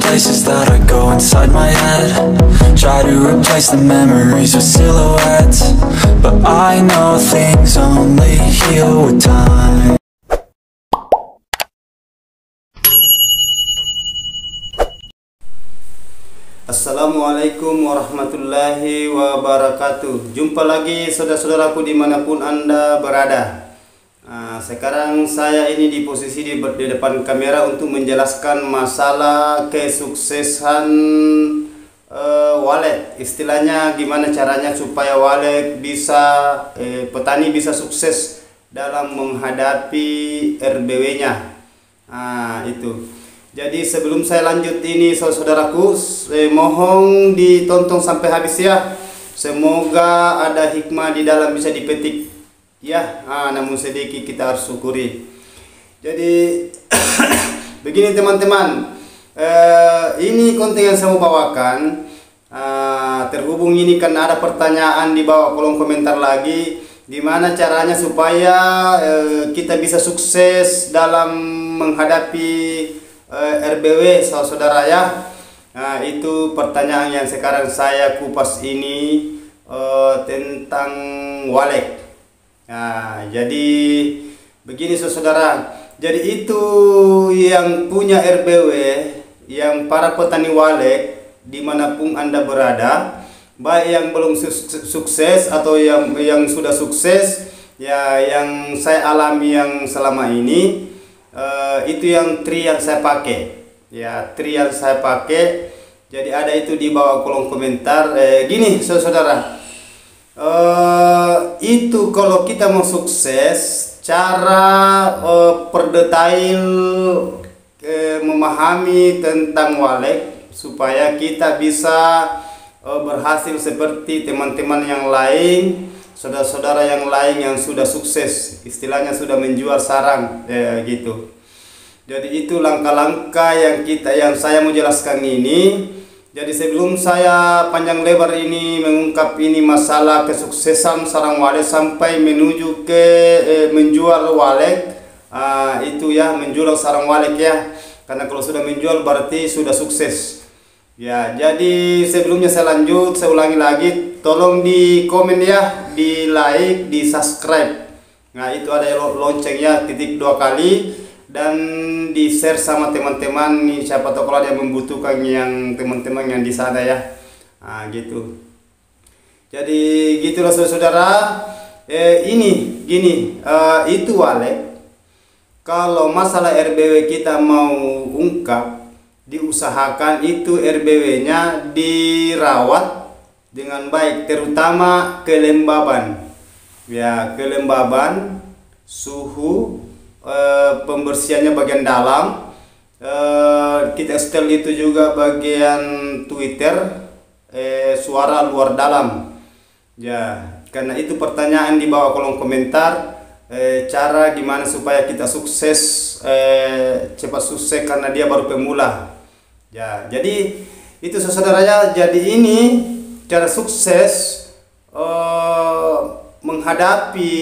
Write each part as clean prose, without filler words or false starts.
places that I go inside my head. Try to replace the memories with silhouettes, but I know things only heal with time. Assalamualaikum warahmatullahi wabarakatuh. Jumpa lagi saudara-saudaraku dimanapun Anda berada. Sekarang saya ini di posisi di depan kamera untuk menjelaskan masalah kesuksesan wallet. Istilahnya gimana caranya supaya wallet bisa petani bisa sukses dalam menghadapi RBW-nya. Itu. Jadi sebelum saya lanjut ini saudaraku, mohon ditonton sampai habis ya. Semoga ada hikmah di dalam bisa dipetik ya. Namun sedikit kita harus syukuri. Jadi begini teman-teman, ini konten yang saya mau bawakan. Terhubung ini kan ada pertanyaan di bawah kolom komentar lagi, gimana caranya supaya kita bisa sukses dalam menghadapi RBW saudara ya. Itu pertanyaan yang sekarang saya kupas ini tentang wallet. Jadi begini saudara, jadi itu yang punya RBW, yang para petani wallet dimanapun Anda berada, baik yang belum sukses atau yang sudah sukses ya, yang saya alami yang selama ini. Itu yang tri yang saya pakai ya, tri yang saya pakai. Jadi ada itu di bawah kolom komentar. Gini saudara, itu kalau kita mau sukses, cara perdetail memahami tentang wallet supaya kita bisa berhasil seperti teman-teman yang lain, saudara-saudara yang lain yang sudah sukses, istilahnya sudah menjual sarang gitu. Jadi itu langkah-langkah yang saya mau jelaskan ini. Jadi sebelum saya panjang lebar ini mengungkap ini masalah kesuksesan sarang wallet sampai menuju ke menjual wallet, itu ya, menjual sarang wallet ya. Karena kalau sudah menjual berarti sudah sukses. Ya, jadi sebelumnya saya lanjut, saya ulangi lagi, tolong di komen ya, di like, di subscribe. Nah itu ada loncengnya titik 2 kali, dan di share sama teman-teman nih, siapa tahu kalau ada yang membutuhkan, yang teman-teman yang di sana ya. Gitu. Jadi gitulah saudara. Ini gini, itu wallet. Kalau masalah RBW kita mau ungkap, diusahakan itu RBW-nya dirawat dengan baik, terutama kelembaban. Ya, kelembaban, suhu, pembersihannya bagian dalam, kita setel itu juga bagian Twitter, suara luar dalam. Ya, karena itu pertanyaan di bawah kolom komentar. Cara gimana supaya kita sukses, cepat sukses karena dia baru pemula. Ya, jadi itu saudaranya. Jadi ini cara sukses menghadapi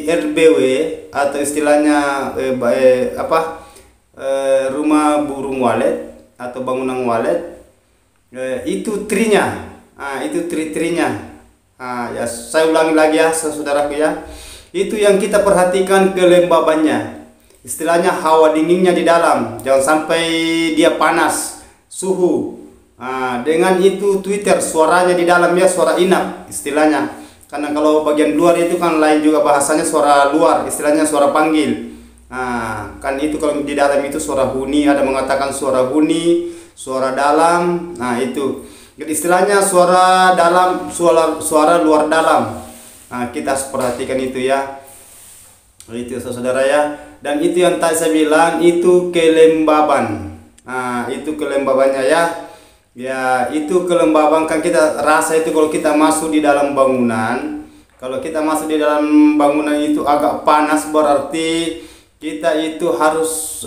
RBW atau istilahnya rumah burung wallet atau bangunan wallet. Itu trinya. Itu trinya. Ya, saya ulangi lagi ya saudaraku ya. Itu yang kita perhatikan kelembabannya. Istilahnya hawa dinginnya di dalam, jangan sampai dia panas, suhu. Dengan itu Twitter, suaranya di dalam ya, suara inap istilahnya. Karena kalau bagian luar itu kan lain juga bahasanya, suara luar, istilahnya suara panggil. Kan itu kalau di dalam itu suara huni, ada mengatakan suara huni, suara dalam. Itu. Jadi istilahnya suara dalam, suara luar dalam. Kita harus perhatikan itu ya. Itu saudara ya. Dan itu yang tadi saya bilang, itu kelembaban. Itu kelembabannya ya. Ya, itu kelembaban kan kita rasa itu kalau kita masuk di dalam bangunan. Kalau kita masuk di dalam bangunan itu agak panas, berarti kita itu harus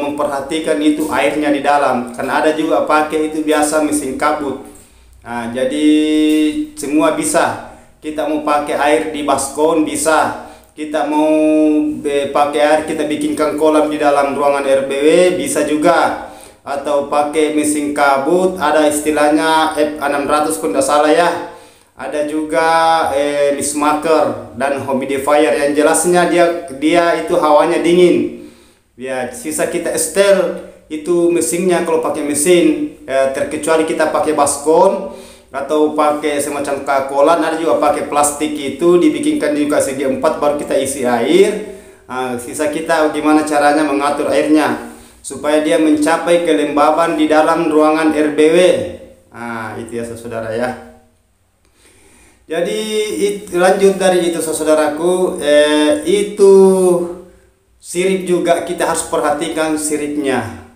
memperhatikan itu airnya di dalam. Karena ada juga pakai itu biasa mesin kabut. Jadi semua bisa. Kita mau pakai air di baskom bisa. Kita mau pakai air, kita bikinkan kolam di dalam ruangan RBW bisa juga. atau pakai mesin kabut, ada istilahnya F600 kalau tidak salah ya. Ada juga mist maker dan humidifier, yang jelasnya dia itu hawanya dingin. Ya, sisa kita setel itu mesinnya kalau pakai mesin, terkecuali kita pakai baskom atau pakai semacam kakolan. Ada juga pakai plastik, itu dibikinkan juga segi 4 baru kita isi air. Sisa kita gimana caranya mengatur airnya supaya dia mencapai kelembaban di dalam ruangan RBW. Itu ya saudara ya. Jadi lanjut dari itu saudaraku, itu sirip juga kita harus perhatikan siripnya.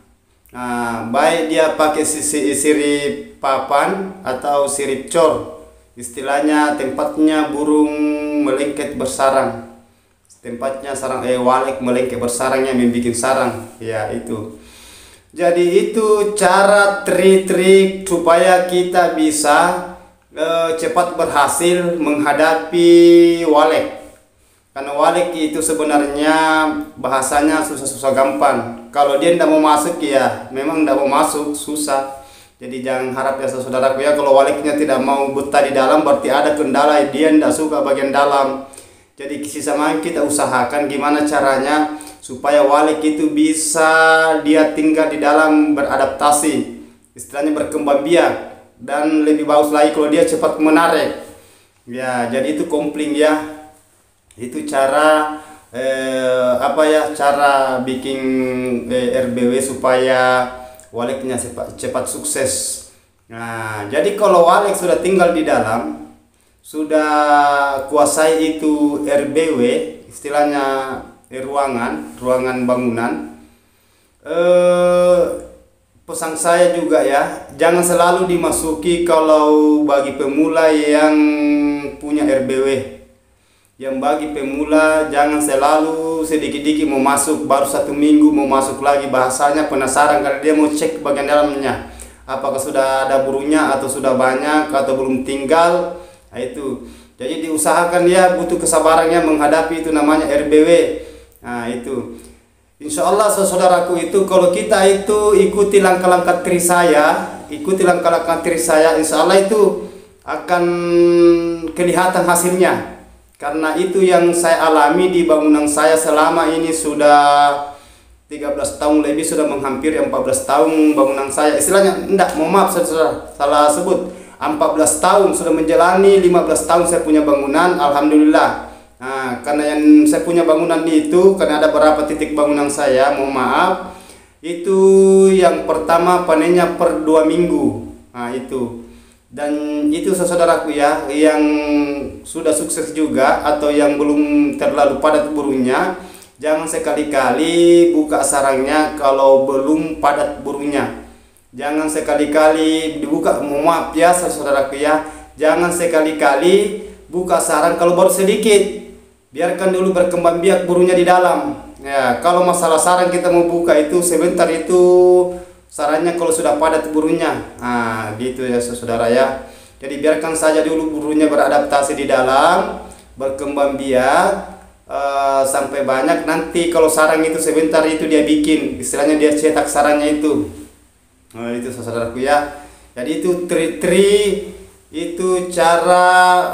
Baik dia pakai sirip papan atau sirip cor, istilahnya tempatnya burung melengket bersarang, tempatnya sarang walek melengket bersarang yang membuat sarang ya itu. Jadi itu cara trik-trik supaya kita bisa cepat berhasil menghadapi walek. Karena walek itu sebenarnya bahasanya susah-susah gampang. Kalau dia tidak mau masuk ya memang tidak mau masuk, susah. Jadi jangan harap ya saudaraku ya, kalau waleknya tidak mau betah di dalam berarti ada kendala, dia tidak suka bagian dalam. Jadi sisa kita usahakan gimana caranya supaya walek itu bisa dia tinggal di dalam, beradaptasi, istilahnya berkembang biak. Dan lebih bagus lagi kalau dia cepat menarik ya. Jadi itu kompling ya, itu cara cara bikin RBW supaya waleknya cepat sukses. Nah, jadi kalau walek sudah tinggal di dalam, sudah kuasai itu RBW, istilahnya ruangan bangunan, pesan saya juga ya, jangan selalu dimasuki kalau bagi pemula yang punya RBW. Yang bagi pemula jangan selalu sedikit-sedikit mau masuk, baru 1 minggu mau masuk lagi, bahasanya penasaran karena dia mau cek bagian dalamnya. Apakah sudah ada burungnya atau sudah banyak atau belum tinggal. Nah, itu. Jadi diusahakan ya, butuh kesabarannya menghadapi itu namanya RBW. Nah, itu. Insya Allah saudaraku, itu kalau kita itu ikuti langkah-langkah trik saya, insya Allah itu akan kelihatan hasilnya. Karena itu yang saya alami di bangunan saya selama ini, sudah 13 tahun lebih, sudah menghampiri 14 tahun bangunan saya. Istilahnya salah sebut, 14 tahun sudah menjalani, 15 tahun saya punya bangunan, alhamdulillah. Nah, karena yang saya punya bangunan itu, karena ada beberapa titik bangunan saya, mohon maaf, itu yang pertama panennya per 2 minggu. Nah, itu. Dan itu saudaraku ya, yang sudah sukses juga atau yang belum terlalu padat burungnya, jangan sekali-kali buka sarangnya kalau belum padat burungnya. Jangan sekali-kali dibuka, mohon maaf ya saudaraku ya, jangan sekali-kali buka sarang kalau baru sedikit. Biarkan dulu berkembang biak burungnya di dalam. Ya, kalau masalah sarang kita mau buka itu sebentar, itu sarangnya kalau sudah padat burungnya. Nah, gitu ya saudara ya. Jadi biarkan saja dulu burungnya beradaptasi di dalam, berkembang biak sampai banyak. Nanti kalau sarang itu sebentar itu dia bikin, istilahnya dia cetak sarangnya itu. Nah, itu saudaraku ya. Jadi itu trik-trik, itu cara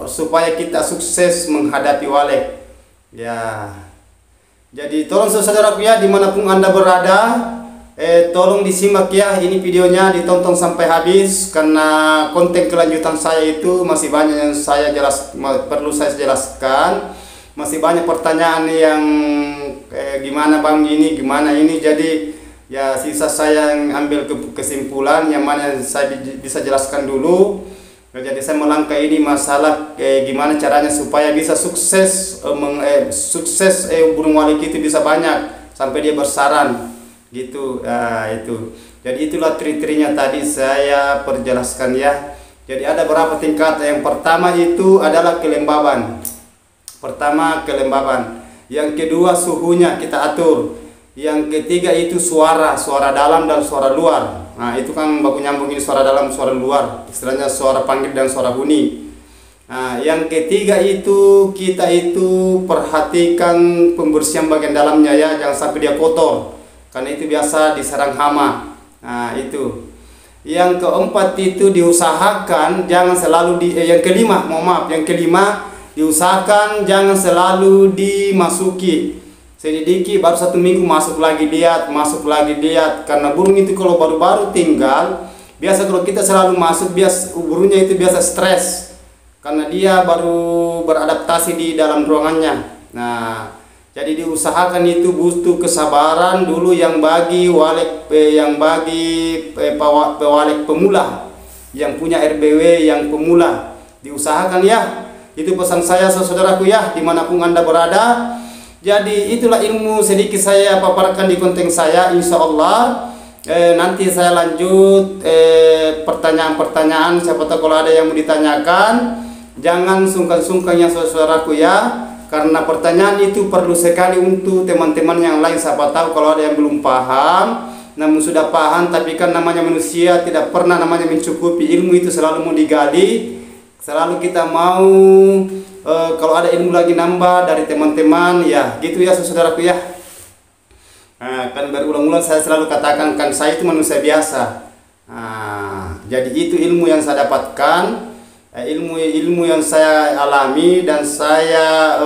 supaya kita sukses menghadapi walek ya. Jadi tolong saudaraku ya, dimanapun anda berada, tolong disimak ya ini videonya, ditonton sampai habis, karena konten kelanjutan saya itu masih banyak yang perlu saya jelaskan. Masih banyak pertanyaan yang gimana bang ini, gimana ini. Jadi ya sisa saya yang ambil kesimpulan yang mana saya bisa jelaskan dulu. Jadi saya melangkah ini masalah gimana caranya supaya bisa sukses burung walek itu bisa banyak sampai dia bersarang gitu. Itu. Jadi itulah trik-triknya tadi saya perjelaskan ya. Jadi ada beberapa tingkat. Yang pertama itu adalah kelembaban. Yang kedua suhunya kita atur. Yang ketiga itu suara dalam dan suara luar. Nah, itu kan baku nyambung ini, suara dalam, suara luar. Istilahnya suara panggil dan suara bunyi. Nah, yang ketiga itu kita itu perhatikan pembersihan bagian dalamnya ya, jangan sampai dia kotor. karena itu biasa diserang hama. Nah, itu. Yang keempat itu diusahakan jangan selalu yang kelima, mohon maaf, yang kelima diusahakan jangan selalu dimasuki. Sedikit baru 1 minggu masuk lagi lihat, karena burung itu kalau baru-baru tinggal, biasa kalau kita selalu masuk, burungnya itu biasa stres karena dia baru beradaptasi di dalam ruangannya. Nah, jadi diusahakan itu butuh kesabaran dulu yang bagi pewalek pemula, yang punya RBW yang pemula, diusahakan ya. Itu pesan saya saudaraku ya, dimanapun Anda berada. Jadi itulah ilmu sedikit saya paparkan di konten saya. Insya Allah nanti saya lanjut pertanyaan-pertanyaan. Siapa tahu kalau ada yang mau ditanyakan, jangan sungkan-sungkan ya saudaraku ya, karena pertanyaan itu perlu sekali untuk teman-teman yang lain. Siapa tahu kalau ada yang belum paham, namun sudah paham, tapi kan namanya manusia tidak pernah namanya mencukupi ilmu, itu selalu mau digali, selalu kita mau kalau ada ilmu lagi nambah dari teman-teman ya, gitu ya saudaraku ya. Kan berulang-ulang saya selalu katakan, kan saya itu manusia biasa. Jadi itu ilmu yang saya dapatkan, ilmu yang saya alami dan saya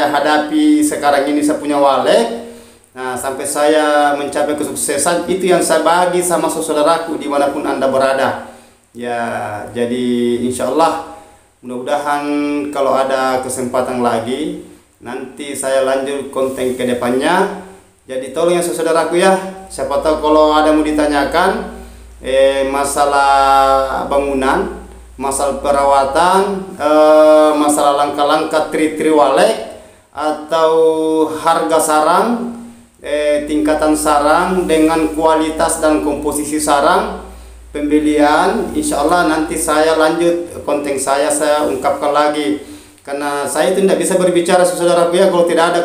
hadapi sekarang ini. Saya punya walek, sampai saya mencapai kesuksesan, itu yang saya bagi sama saudaraku dimanapun Anda berada ya. Jadi insya Allah mudah-mudahan kalau ada kesempatan lagi nanti saya lanjut konten ke depannya. Jadi tolong ya saudaraku ya, siapa tahu kalau ada mau ditanyakan masalah bangunan, masalah perawatan, masalah langkah-langkah tri walek, atau harga sarang, tingkatan sarang dengan kualitas dan komposisi sarang pembelian, insya Allah nanti saya lanjut konten saya ungkapkan lagi, karena saya itu tidak bisa berbicara saudaraku ya kalau tidak ada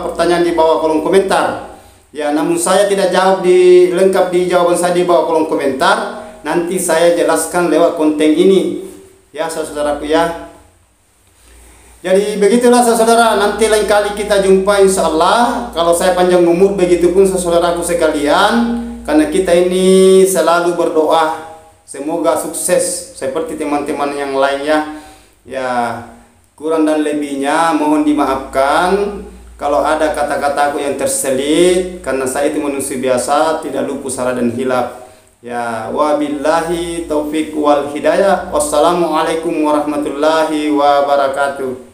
pertanyaan di bawah kolom komentar ya. Namun saya tidak jawab lengkap di jawaban saya di bawah kolom komentar, nanti saya jelaskan lewat konten ini ya saudaraku ya. Jadi begitulah saudara, nanti lain kali kita jumpa insya Allah. Kalau saya panjang umur, begitupun saudaraku sekalian, karena kita ini selalu berdoa semoga sukses seperti teman-teman yang lainnya ya. Kurang dan lebihnya mohon dimaafkan kalau ada kata-kataku yang terselit, karena saya itu manusia biasa, tidak luput salah dan hilaf ya. Wabillahi taufik wal hidayah. Wassalamualaikum warahmatullahi wabarakatuh.